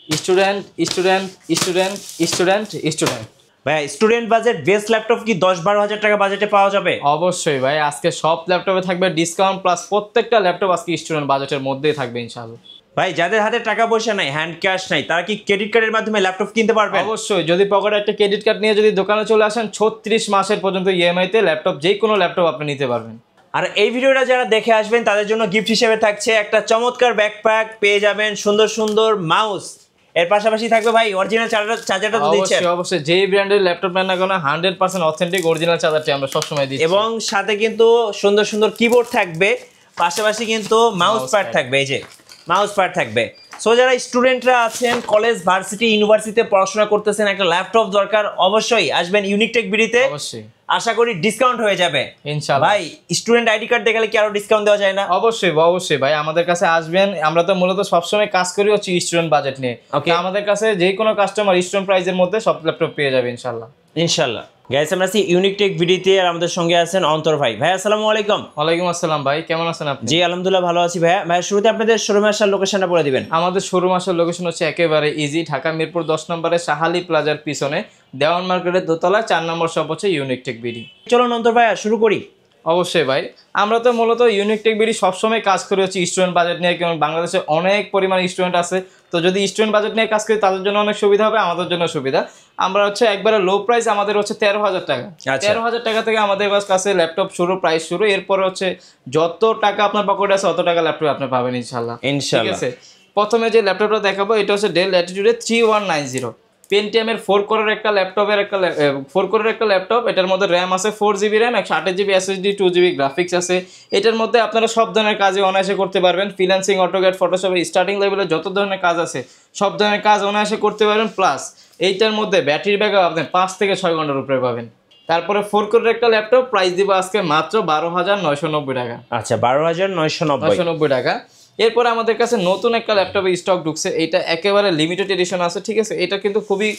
Student student student student student. ভাই student budget best laptop কি 10-12 হাজার টাকা বাজেটে পাওয়া যাবে? অবশ্যই ভাই, আজকে সব ল্যাপটপে থাকবে ডিসকাউন্ট, প্লাস প্রত্যেকটা ল্যাপটপ আজকে স্টুডেন্ট বাজেটের মধ্যেই থাকবে ইনশাআল্লাহ। ভাই যাদের হাতে টাকা পয়সা নাই, হ্যান্ড ক্যাশ নাই, তারা কি ক্রেডিট কার্ডের মাধ্যমে ল্যাপটপ কিনতে পারবে? অবশ্যই, যদি পকেটে একটা ক্রেডিট কার্ড নিয়ে যদি দোকানে চলে আসেন 36 মাসের পর্যন্ত ইএমআই তে ল্যাপটপ, যে কোনো ল্যাপটপ আপনি নিতে পারবেন। আর এই ভিডিওটা যারা দেখে আসবেন তাদের জন্য গিফট হিসেবে থাকছে একটা চমৎকার ব্যাকপ্যাক, পেয়ে যাবেন সুন্দর সুন্দর মাউস, এর পাশাপাশি থাকবে ভাই অরিজিনাল চার্জারটা তো দিচ্ছেন। অবশ্যই অবশ্যই, যেই ব্র্যান্ডের ল্যাপটপ নেন না কেন 100% অথেন্টিক অরিজিনাল চার্জারটি আমরা সবসময় দিচ্ছি, এবং সাথে কিন্তু সুন্দর সুন্দর কিবোর্ড থাকবে, পাশাপাশি কিন্তু মাউস প্যাড থাকবে, এই যে মাউস প্যাড থাকবে। সো যারা স্টুডেন্টরা আছেন, কলেজ, ভার্সিটি, ইউনিভার্সিটিতে পড়াশোনা করতেছেন, একটা ল্যাপটপ দরকার, অবশ্যই আসবেন ইউনিক টেক বিডিতে। অবশ্যই আশা করি ডিসকাউন্ট হয়ে যাবে ইনশাআল্লাহ। ভাই স্টুডেন্ট আইডি কার্ড দেখালে কি আরো ডিসকাউন্ট দেওয়া যায় না? অবশ্যই অবশ্যই ভাই, আমাদের কাছে আসবেন। আমরা তো মূলত সবসময় কাজ করি হচ্ছে স্টুডেন্ট বাজেট নিয়ে। ওকে, আমাদের কাছে যে কোনো কাস্টমার স্টুডেন্ট প্রাইসের মধ্যে সব ল্যাপটপ পেয়ে যাবে ইনশাআল্লাহ। ইনশাআল্লাহ। গাইস আমরা আছি ইউনিক টেক ভিডিওতে, আর আমাদের সঙ্গে আছেন অন্তর ভাই। ভাই আসসালামু আলাইকুম। ওয়ালাইকুম আসসালাম ভাই, কেমন আছেন আপনি? জি আলহামদুলিল্লাহ ভালো আছি ভাই। ভাই শুরুতে আপনাদের শোরুমে আসার লোকেশনটা বলে দিবেন। আমাদের শোরুম আসার লোকেশন হচ্ছে একেবারে ইজি, ঢাকা মিরপুর 10 নম্বরে শাহালি প্লাজার পিছনে দেওয়ান মার্কেটের দোতলা 4 নম্বর শপ হচ্ছে ইউনিক টেক বিডি। চলুন অন্তর ভাই শুরু করি। অবশ্যই ভাই, আমরা তো মূলত ইউনিক টেক বিডি সবসময় কাজ করি হচ্ছে স্টুডেন্ট বাজেট নিয়ে, কারণ বাংলাদেশে অনেক পরিমাণ স্টুডেন্ট আছে। তো যদি স্টুডেন্ট বাজেট নিয়ে কাজ করি তাদের জন্য অনেক সুবিধা হবে, আমাদের জন্য সুবিধা। আমরা হচ্ছে একবারে লো প্রাইস, আমাদের হচ্ছে 13,000 টাকা। 13,000 টাকা থেকে আমাদের কাছে ল্যাপটপ শুরু, প্রাইস শুরু। এরপরে হচ্ছে যত টাকা আপনার পকেটে আছে অত টাকা ল্যাপটপ আপনি পাবেন ইনশাল্লাহ। ঠিক আছে, প্রথমে যে ল্যাপটপটা দেখাবো এটা হচ্ছে ডেল ল্যাটিটিউড 3190, পেন্টিয়ামের 4 কোরের একটা ল্যাপটপের 4 কোরের একটা ল্যাপটপ। এটার মধ্যে র্যাম আছে 4GB RAM, 128GB SSD, 2GB graphics আছে। এটার মধ্যে আপনারা সব ধরনের কাজই অনায়াসে করতে পারবেন। ফ্রিল্যান্সিং, অটোক্যাড, ফটোশপের স্টার্টিং লেভেলে যত ধরনের কাজ আছে সব ধরনের কাজ অনায়াসে করতে পারবেন। প্লাস এইটার মধ্যে ব্যাটারি ব্যাকআপ আপনি 5 থেকে 6 ঘন্টার উপরে পাবেন। তারপরে 4 কোরের একটা ল্যাপটপ, প্রাইস দিব আজকে মাত্র 12,990 টাকা। আচ্ছা 12,990 টাকা। এরপরে আমাদের কাছে নতুন একটা ল্যাপটপের স্টক ঢুকছে, এটা একেবারে লিমিটেড এডিশন আছে। ঠিক আছে, এটা কিন্তু খুবই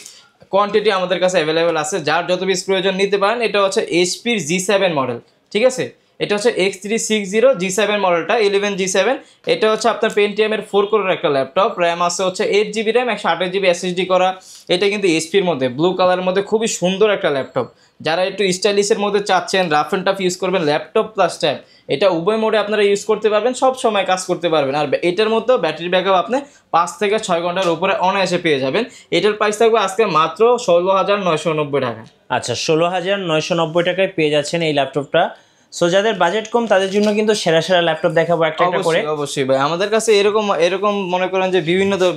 কোয়ান্টিটি আমাদের কাছে অ্যাভেলেবেল আছে, যার যত পিস প্রয়োজন নিতে পারেন। এটা হচ্ছে এইচপির G7 মডেল। ঠিক আছে, এটা হচ্ছে X360 G7 মডেলটা, 11 G7। এটা হচ্ছে আপনার পেন্টিয়ামের 4 কোরের একটা ল্যাপটপ, র্যাম আছে হচ্ছে 8GB র্যাম, 128GB SSD করা। এটা কিন্তু এইচপির মধ্যে ব্লু কালারের মধ্যে খুবই সুন্দর একটা ল্যাপটপ। যারা একটু স্টাইলিশের মধ্যে চাচ্ছেন, রাফ অ্যান্ড টাফ ইউজ করবেন, ল্যাপটপ প্লাস ট্যাব, এটা উভয় মোডে আপনারা ইউজ করতে পারবেন, সব সময় কাজ করতে পারবেন। আর এটার মধ্যেও ব্যাটারি ব্যাকআপ আপনি 5 থেকে 6 ঘন্টার উপরে অনায়াসে পেয়ে যাবেন। এটার প্রাইস থাকবে আজকে মাত্র 16,990 টাকা। আচ্ছা 16,990 টাকায় পেয়ে যাচ্ছেন এই ল্যাপটপটা। সো যাদের বাজেট কম তাদের জন্য কিন্তু সেরা সেরা ল্যাপটপ দেখাবো একটা একটা করে। অবশ্যই ভাই, আমাদের কাছে এরকম মনে করেন যে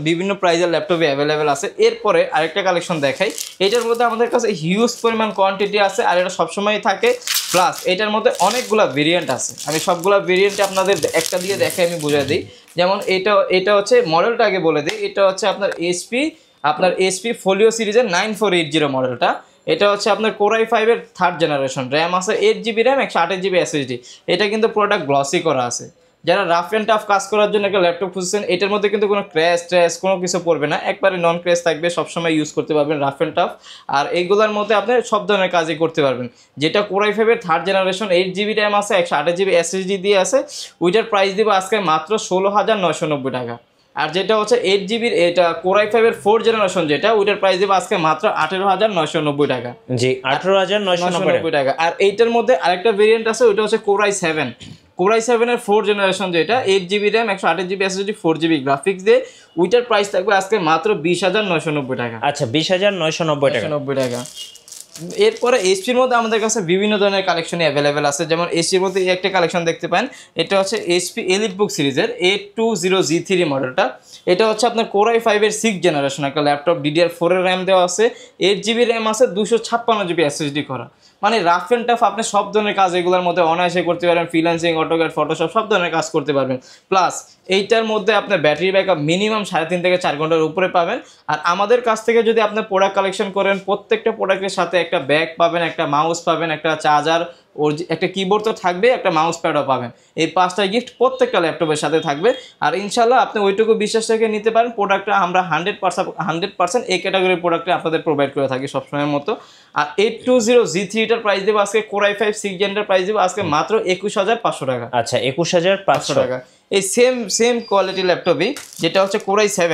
বিভিন্ন প্রাইজের ল্যাপটপে অ্যাভেলেবেল আছে। এরপরে আরেকটা কালেকশন দেখাই, এটার মধ্যে আমাদের কাছে হিউজ পরিমাণ কোয়ান্টিটি আছে, আর এটা সবসময় থাকে। প্লাস এটার মধ্যে অনেকগুলা ভেরিয়েন্ট আছে, আমি সবগুলা ভেরিয়েন্ট আপনাদের একটা দিয়ে দেখে আমি বুঝিয়ে দিই। যেমন এটা হচ্ছে মডেলটা আগে বলে দিই, এটা হচ্ছে আপনার এইচপি ফোলিও সিরিজের 9480 মডেলটা। এটা হচ্ছে আপনার Core i5 এর 3rd জেনারেশন, র্যাম আছে 8GB র্যাম, 128GB SSD। এটা কিন্তু পুরোটা গ্লসি করা আছে। যারা রাফ অ্যান্ড টাফ কাজ করার জন্য একটা ল্যাপটপ খুঁজছেন, এটার মধ্যে কিন্তু কোনো ক্র্যাশ কোনো কিছু পড়বে না, একবারে নন ক্র্যাশ থাকবে, সবসময় ইউজ করতে পারবেন রাফ অ্যান্ড টাফ। আর এইগুলোর মধ্যে আপনি সব ধরনের কাজই করতে পারবেন। যেটা Core i5 এর 3rd জেনারেশন, 8GB র্যাম আছে, 128GB SSD দিয়ে আছে। ওইটার প্রাইস দিব আজকে মাত্র 16,990 টাকা। আর যেটা হচ্ছে 8GB এটা Core i5 এর 4th জেনারেশন, যেটা ওইটার প্রাইস দিব আজকে মাত্র 18,990 টাকা। জি 18,990 টাকা। আর এইটার মধ্যে আরেকটা ভেরিয়েন্ট আছে, ওইটা হচ্ছে Core i7 এর 4th জেনারেশন, যেটা 8GB RAM, 128GB SSD, 4GB graphics দিয়ে। ওইটার প্রাইস থাকবে আজকে মাত্র 20,990 টাকা। আচ্ছা 20,990 টাকা। এরপরে এইচপির মধ্যে আমাদের কাছে বিভিন্ন ধরনের কালেকশনই অ্যাভেলেবেল আছে। যেমন এইচপির মধ্যে একটা কালেকশন দেখতে পান, এটা হচ্ছে এইচপি এলিটবুক সিরিজের 820G3 মডেলটা। এটা হচ্ছে আপনার Core i5 এর 6th জেনারেশন একটা ল্যাপটপ, DDR4 এর র্যাম দেওয়া আছে, 8GB র্যাম আছে, 256GB SSD করা। মানে রাফ অ্যান্ড টাফ আপনি সব ধরনের কাজ এগুলোর মধ্যে অনায়াসে করতে পারবেন। ফ্রিল্যান্সিং, অটোক্যাড, ফটোশপ সব ধরনের কাজ করতে পারবেন। প্লাস এইটার মধ্যে আপনার ব্যাটারি ব্যাকআপ মিনিমাম 3.5 থেকে 4 ঘন্টার উপরে পাবেন। আর আমাদের কাছ থেকে যদি আপনি প্রোডাক্ট কালেকশন করেন, প্রত্যেকটা প্রোডাক্টের সাথে একটা ব্যাগ পাবেন, একটা মাউস পাবেন, একটা চার্জার, ওর একটা কিবোর্ড তো থাকবে, একটা মাউস প্যাডও পাবেন। এই 5টা গিফট প্রত্যেকটা ল্যাপটপের সাথে থাকবে। আর ইনশাল্লাহ আপনি ওইটুকু বিশ্বাস রেখে নিতে পারেন। প্রোডাক্টটা আমরা 100% এই ক্যাটাগরির প্রোডাক্টে আপনাদের প্রোভাইড করে থাকি সবসময়ের মতো। আর 820G3টার প্রাইস দেবো আজকে, Core i5 6th জেনারেশনের প্রাইস দেবো আজকে মাত্র 21,500 টাকা। আচ্ছা 21,500 টাকা। এই সেম কোয়ালিটি ল্যাপটপই যেটা হচ্ছে Core i7,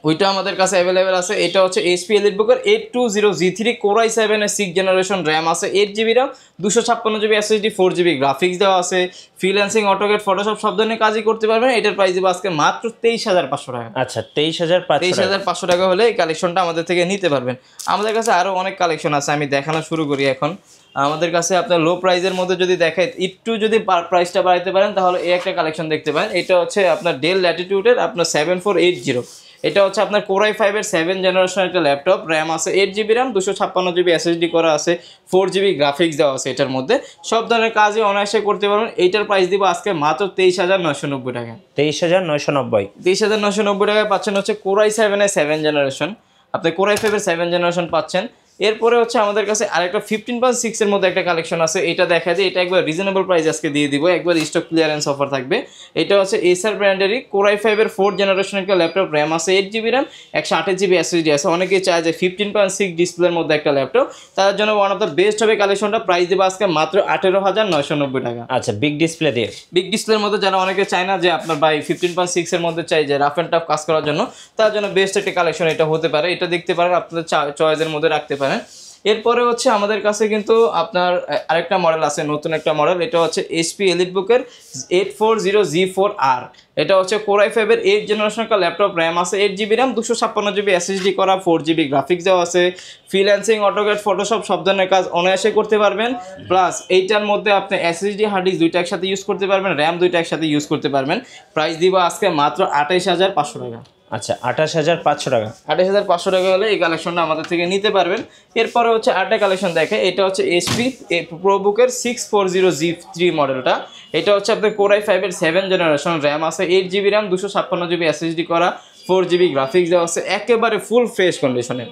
ওইটা আমাদের কাছে অ্যাভেলেবেল আছে। এটা হচ্ছে HP এলিটবুকের 820G3 Core i7 এর 6th জেনারেশন, র্যাম আছে 8GB RAM, 256GB SSD, 4GB graphics দেওয়া আছে, ফ্রিল্যান্সিং, অটোকেট, ফটোশপ সব ধরনের কাজই করতে পারবেন। এটার প্রাইস দিব আজকে মাত্র 23,500 টাকা। আচ্ছা 23,500 টাকা হলে এই কালেকশনটা আমাদের থেকে নিতে পারবেন। আমাদের কাছে আরও অনেক কালেকশন আছে, আমি দেখানো শুরু করি এখন। আমাদের কাছে আপনার লো প্রাইসের মধ্যে যদি দেখায়, একটু যদি প্রাইসটা বাড়াইতে পারেন তাহলে এই একটা কালেকশন দেখতে পারেন। এটা হচ্ছে আপনার ডেল ল্যাটিটিউডের আপনার 7480। এটা হচ্ছে আপনার Core i5 এর 7th জেনারেশন একটা ল্যাপটপ, র্যাম আছে 8GB র্যাম, 256GB SSD করা আছে, 4GB গ্রাফিক্স দেওয়া আছে। এটার মধ্যে সব ধরনের কাজই অনায়াসে করতে পারবেন। এইটার প্রাইস দিব আজকে মাত্র 23,990 টাকা। 23,990। 23,990 টাকায় পাচ্ছেন হচ্ছে Core i7 এর 7th জেনারেশন, আপনি Core i5 এর 7th জেনারেশন পাচ্ছেন। এরপরে হচ্ছে আমাদের কাছে আরেকটা 15.6 এর মধ্যে একটা কালেকশন আছে, এটা দেখা যায়। এটা একবার রিজনেবল প্রাইস আজকে দিয়ে দিব, একবার স্টক ক্লিয়ারেন্স অফার থাকবে। এটা হচ্ছে Acer ব্র্যান্ডেরই Core i5 এর 4th জেনারেশন একটা ল্যাপটপ, র্যাম আছে 8GB র্যাম, 128GB SSD আছে। অনেকেই চায় যে 15.6 ডিসপ্লের মধ্যে একটা ল্যাপটপ, তার জন্য ওয়ান অফ দ্য বেস্ট হবে কালেকশনটা। প্রাইস দেবো আজকে মাত্র 18,990 টাকা। আচ্ছা বিগ ডিসপ্লে দিয়ে, বিগ ডিসপ্লের মধ্যে যারা অনেকে চায় না যে আপনার বাই 15.6 এর মধ্যে চাই যে রাফ অ্যান্ড টাফ কাজ করার জন্য, তার জন্য বেস্ট একটা কালেকশন এটা হতে পারে। এটা দেখতে পারেন, আপনাদের চয়েসের মধ্যে রাখতে পারেন। এরপরে হচ্ছে আমাদের কাছে কিন্তু আপনার আরেকটা মডেল আছে, নতুন একটা মডেল। এটা হচ্ছে HP এলিটবুকের 840G4R। এটা হচ্ছে Core i5 এর 8th জেনারেশন একটা ল্যাপটপ, র্যাম আছে 8GB র্যাম, 256GB SSD করা, 4GB গ্রাফিক্স দেওয়া আছে, ফ্রিল্যান্সিং, অটোকেট, ফটোশপ সব ধরনের কাজ অনায়াসে করতে পারবেন। প্লাস এইটার মধ্যে আপনি SSD হার্ড ডিস্ক দুইটা একসাথে ইউজ করতে পারবেন, র্যাম দুইটা একসাথে ইউজ করতে পারবেন। প্রাইস দিব আজকে মাত্র 28,500 টাকা। আচ্ছা 28,500 টাকা। 28,500 টাকা হলে এই কালেকশনটা আমাদের থেকে নিতে পারবেন। এরপরে হচ্ছে আরেকটা কালেকশন দেখে, এটা হচ্ছে HP প্রোবুকের 640G3 মডেলটা। এটা হচ্ছে আপনার Core i5 এর 7th জেনারেশন, র্যাম আছে 8GB র্যাম, 256GB SSD করা, 4GB গ্রাফিক্স দেওয়া আছে, একেবারে ফুল ফ্রেশ কন্ডিশনের।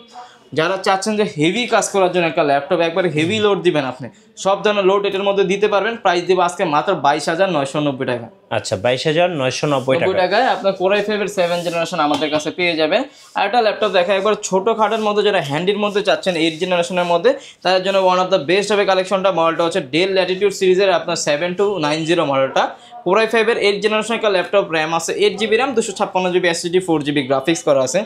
যারা চাচ্ছেন যে হেভি কাজ করার জন্য একটা ল্যাপটপ, একবারে হেভি লোড দিবেন আপনি, সব ধরনের লোড এটার মধ্যে দিতে পারবেন। প্রাইস দিব আজকে মাত্র 22,990 টাকা। আচ্ছা 22,990 টাকায় আপনার Core i5 এর 7th জেনারেশন আমাদের কাছে পেয়ে যাবেন। আর একটা ল্যাপটপ দেখা, একবার ছোটো খাটের মধ্যে যারা হ্যান্ডির মধ্যে চাচ্ছেন 8th জেনারেশনের মধ্যে, তাদের জন্য ওয়ান অফ দ্য বেস্ট হবে কালেকশনটা। মডেলটা হচ্ছে ডেল ল্যাটিটিউড সিরিজের আপনার 7290 মডেলটা, Core i5 এর 8th জেনারেশন একটা ল্যাপটপ, র্যাম আছে 8GB RAM, 256GB SSD, 4GB graphics করা আছে।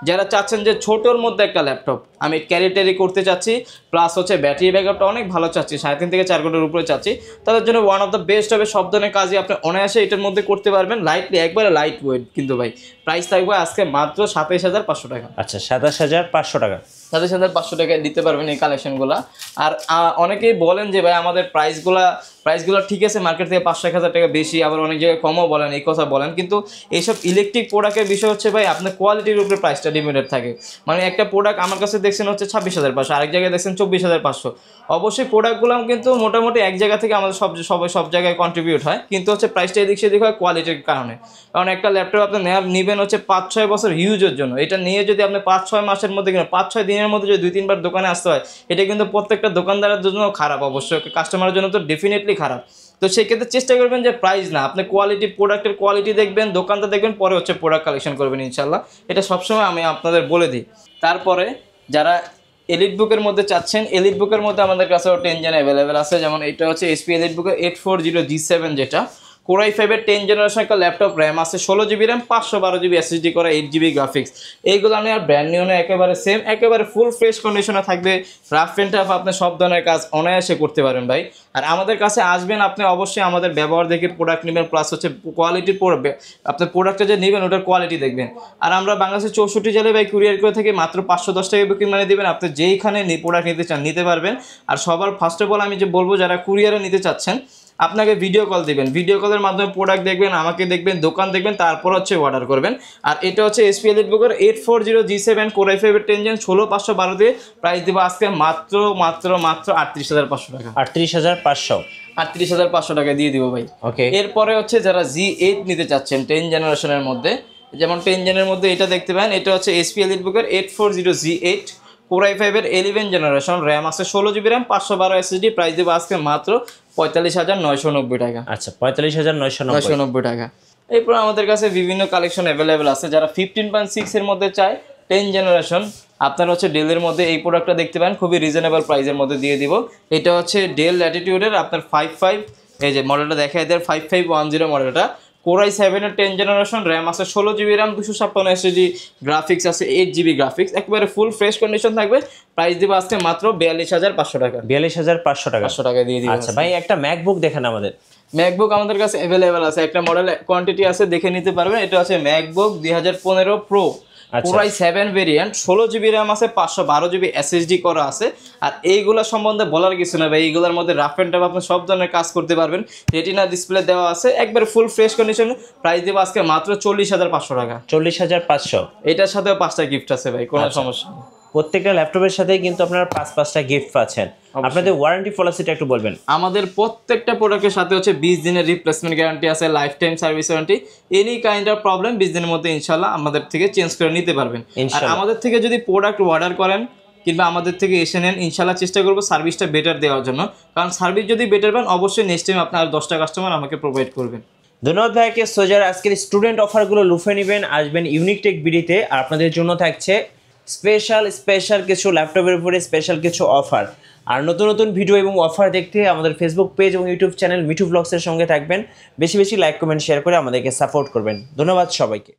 যারা চাচ্ছেন যে ছোটোর মধ্যে একটা ল্যাপটপ আমি ক্যারি ট্যারি করতে চাচ্ছি, প্লাস হচ্ছে ব্যাটারি ব্যাকআপটা অনেক ভালো চাচ্ছি, 3.5 থেকে 4 ঘন্টার উপরে চাচ্ছি, তাদের জন্য ওয়ান অফ দ্য বেস্ট হবে। সব ধরনের কাজই আপনি অনায়াসে এটার মধ্যে করতে পারবেন, লাইটলি, একবারে লাইট ওয়েট। কিন্তু ভাই প্রাইস থাকবে আজকে মাত্র 27,500 টাকা। আচ্ছা 27,500 টাকা। 27,500 টাকায় দিতে পারবেন এই কালেকশনগুলো। আর অনেকেই বলেন যে ভাই আমাদের প্রাইসগুলো ঠিক আছে, মার্কেট থেকে 5-1,000 টাকা বেশি, আবার অনেক জায়গায় কমও বলেন, এই কথা বলেন। কিন্তু এইসব ইলেকট্রিক প্রোডাক্টের বিষয় হচ্ছে ভাই আপনার কোয়ালিটির উপরে প্রাইসটা ডিপেন্ডেড থাকে। মানে একটা প্রোডাক্ট আমার কাছে দেখছেন হচ্ছে 26,500, আরেক জায়গায় দেখছেন 24,500। অবশ্যই প্রোডাক্টগুলো কিন্তু মোটামুটি এক জায়গা থেকে আমাদের সব জায়গায় কন্ট্রিবিউট হয়, কিন্তু হচ্ছে প্রাইসটা এদিক সেদিক হয় কোয়ালিটির কারণে। কারণ একটা ল্যাপটপ আপনি নেবেন হচ্ছে 5-6 বছর ইউজের জন্য, এটা নিয়ে যদি আপনি 5-6 মাসের মধ্যে কিনা 5-6 দিনের মধ্যে যদি 2-3 বার দোকানে আসতে হয়, এটা কিন্তু প্রত্যেকটা দোকানদারের জন্য খারাপ, অবশ্যই কাস্টমারের জন্য তো ডেফিনেটলি খারাপ। তো সেক্ষেত্রে চেষ্টা করবেন যে প্রাইস না, আপনি কোয়ালিটি, প্রোডাক্টের কোয়ালিটি দেখবেন, দোকানটা দেখবেন, পরে হচ্ছে প্রোডাক্ট কালেকশন করবেন ইনশাল্লাহ। এটা সবসময় আমি আপনাদের বলে দিই। তারপরে যারা এলিটবুকের মধ্যে চাচ্ছেন, এলিটবুকের মধ্যে আমাদের কাছে 10 জেন অ্যাভেলেবেল আছে। যেমন এটা হচ্ছে HP এলিটবুকের 840G7, যেটা Core i5 এর 10th জেনারেশন একটা ল্যাপটপ, র্যাম আছে 16GB র্যাম, 512GB SSD করা, 8GB গ্রাফিক্স। এইগুলো আমি আর ব্র্যান্ড নিউ না, একেবারে সেম, একেবারে ফুল ফ্রেশ কন্ডিশনে থাকবে। রাফ অ্যান্ড টাফ আপনি সব ধরনের কাজ অনায়াসে করতে পারেন ভাই। আর আমাদের কাছে আসবেন, আপনি অবশ্যই আমাদের ব্যবহার দেখে প্রোডাক্ট নেবেন, প্লাস হচ্ছে কোয়ালিটির পড়বে, আপনার প্রোডাক্টটা যে নেবেন ওটার কোয়ালিটি দেখবেন। আর আমরা বাংলাদেশের 64 জেলায় ভাই কুরিয়ার করে থেকে মাত্র 510 টাকা বুকিং মানে দেবেন, আপনি যেইখানে প্রোডাক্ট নিতে চান নিতে পারবেন। আর সবার ফার্স্ট অফ অল আমি যে বলবো, যারা কুরিয়ারে নিতে চাচ্ছেন, আপনাকে ভিডিও কল দিবেন, ভিডিও কলের মাধ্যমে প্রোডাক্ট দেখবেন, আমাকে দেখবেন, দোকান দেখবেন, তারপর হচ্ছে অর্ডার করবেন। আর এটা হচ্ছে HP এলিটবুকের 840G7 Core i5 এর 10 জেন 16,512 দিয়ে প্রাইস দেবো আজকে মাত্র 38,500 টাকা। 38,500। 38,500 টাকা দিয়ে দিব ভাই। ওকে। এরপরে হচ্ছে যারা G8 নিতে চাচ্ছেন 10 জেনারেশনের মধ্যে, যেমন 10 জেনের মধ্যে এটা দেখতে পারেন, এটা হচ্ছে HP এলিটবুকের 840G8 Core i5 এর 11th জেনারেশন, র্যাম আছে 16GB র্যাম, 512 SSD, প্রাইস দেবো আজকে মাত্র 45,990 টাকা। আচ্ছা 45,990 টাকা। এরপর আমাদের কাছে বিভিন্ন কালেকশন অ্যাভেলেবেল আছে। যারা 15.6 এর মধ্যে চায় 10 জেনারেশন, আপনারা হচ্ছে ডেলের মধ্যে এই প্রোডাক্টটা দেখতে পান, খুবই রিজনেবল প্রাইসের মধ্যে দিয়ে দিব। এটা হচ্ছে ডেল ল্যাটিটিউডের আপনার 55, এই যে মডেলটা দেখা এদের 5510 মডেলটা, Core i7 এর 10 জেনারেশন, র্যাম আছে 16 GB র্যাম, 256 SSD, গ্রাফিক্স আছে 8 GB গ্রাফিক্স, একেবারে ফুল ফ্রেশ কন্ডিশন থাকবে। প্রাইস দিব আজকে মাত্র 42500 টাকা। 42500 টাকা। 500 টাকা দিয়ে দিব। আচ্ছা ভাই, একটা ম্যাকবুক দেখেন আমাদের। ম্যাকবুক আমাদের কাছে অ্যাভেলেবেল আছে, একটা মডেল কোয়ান্টিটি আছে, দেখে নিতে পারবেন। এটা হচ্ছে MacBook 2015 pro, Core i7 variant, 16 GB RAM আছে, 512 GB SSD করা আছে। আর এইগুলা সম্বন্ধে বলার কিছু না ভাই, এইগুলোর মধ্যে রাফ এন্ড টাফ আপনি সব ধরনের কাজ করতে পারবেন। রেটিনা ডিসপ্লে দেওয়া আছে, একবারে ফুল ফ্রেশ কন্ডিশন। প্রাইস দেবো আজকে মাত্র 40500 টাকা। 40500। এটার সাথেও 5টা গিফট আছে ভাই, কোনো সমস্যা নেই। প্রত্যেকটা ল্যাপটপের সাথেই কিন্তু আপনারা 5টা গিফট পাচ্ছেন। আপনাদের ওয়ারেন্টি পলিসিটা একটু বলবেন। আমাদের প্রত্যেকটা প্রোডাক্টের সাথে হচ্ছে 20 দিনের রিপ্লেসমেন্ট গ্যারান্টি আছে, life time service warranty. Any kind of problem 20 দিনের মধ্যে ইনশাআল্লাহ আমাদের থেকে চেঞ্জ করে নিতে পারবেন। আর আমাদের থেকে যদি প্রোডাক্ট অর্ডার করেন কিংবা আমাদের থেকে এসে নেন, ইনশাআল্লাহ চেষ্টা করবো সার্ভিসটা বেটার দেওয়ার জন্য। কারণ সার্ভিস যদি বেটার পান, অবশ্যই নেক্সট টাইম আপনার 10টা কাস্টমার আমাকে প্রোভাইড করবেন। ধন্যবাদ ভাইকে। সো যারা আজকের স্টুডেন্ট অফারগুলো লুফে নেবেন, আসবেন ইউনিক টেক বিডিতে। আর আপনাদের জন্য থাকছে স্পেশাল কিছু ল্যাপটপের উপরে স্পেশাল কিছু অফার। আর নতুন নতুন ভিডিও এবং অফার দেখতে আমাদের ফেসবুক পেজ এবং ইউটিউব চ্যানেল মিঠু ব্লগসের সঙ্গে থাকবেন। বেশি বেশি লাইক কমেন্ট শেয়ার করে আমাদেরকে সাপোর্ট করবেন। ধন্যবাদ সবাইকে।